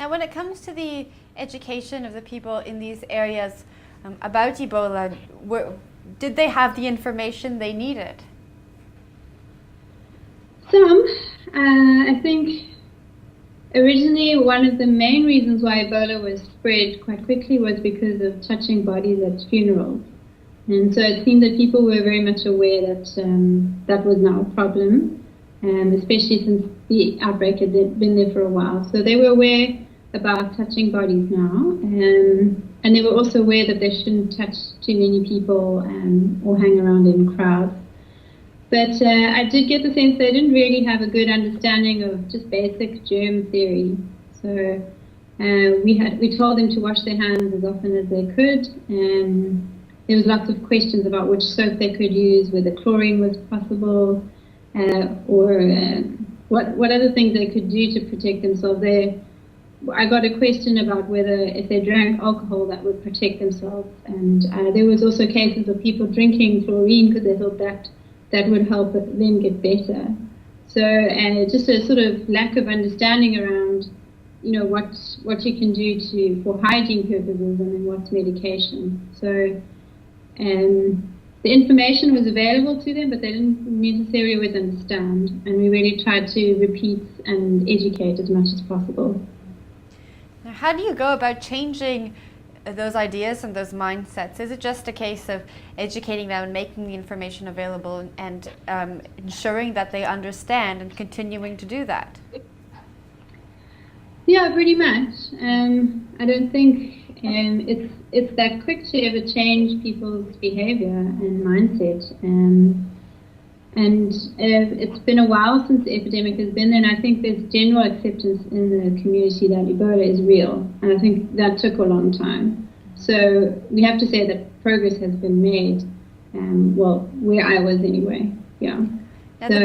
Now, when it comes to the education of the people in these areas about Ebola, did they have the information they needed? Some. I think originally one of the main reasons why Ebola was spread quite quickly was because of touching bodies at funerals. And so it seemed that people were very much aware that that was now a problem, especially since the outbreak had been there for a while. So they were aware about touching bodies now, and they were also aware that they shouldn't touch too many people or hang around in crowds. But I did get the sense they didn't really have a good understanding of just basic germ theory. So we told them to wash their hands as often as they could, and there was lots of questions about which soap they could use, whether chlorine was possible, or what other things they could do to protect themselves. I got a question about whether if they drank alcohol that would protect themselves, and there was also cases of people drinking chlorine because they thought that would help them get better. So just a sort of lack of understanding around, what you can do for hygiene purposes and then what's medication. So the information was available to them, but they didn't necessarily always understand. And we really tried to repeat and educate as much as possible. Now, how do you go about changing those ideas and those mindsets? Is it just a case of educating them and making the information available and ensuring that they understand and continuing to do that? Yeah, pretty much. I don't think it's that quick to ever change people's behavior and mindset. And it's been a while since the epidemic has been there, and I think there's general acceptance in the community that Ebola is real, and I think that took a long time. So we have to say that progress has been made, where I was anyway, yeah. So,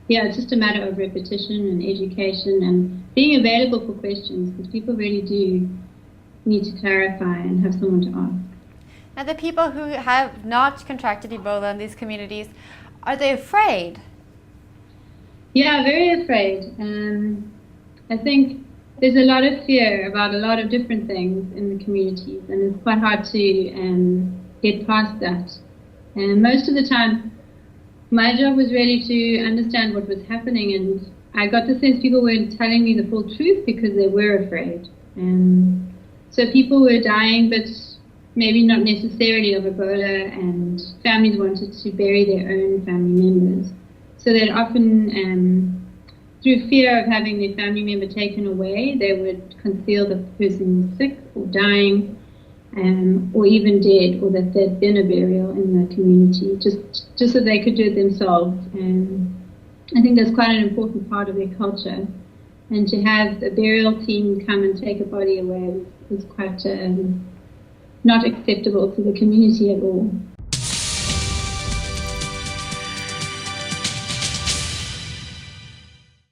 it's just a matter of repetition and education and being available for questions, because people really do need to clarify and have someone to ask. Now, the people who have not contracted Ebola in these communities, are they afraid? Yeah, very afraid. I think there's a lot of fear about a lot of different things in the communities, and it's quite hard to get past that. And most of the time, my job was really to understand what was happening, and I got the sense people weren't telling me the full truth because they were afraid. So people were dying, but maybe not necessarily of Ebola, and families wanted to bury their own family members. So they'd often, through fear of having their family member taken away, they would conceal that the person was sick or dying, or even dead, or that there'd been a burial in the community, just so they could do it themselves. And I think that's quite an important part of their culture. And to have a burial team come and take a body away was quite not acceptable to the community at all.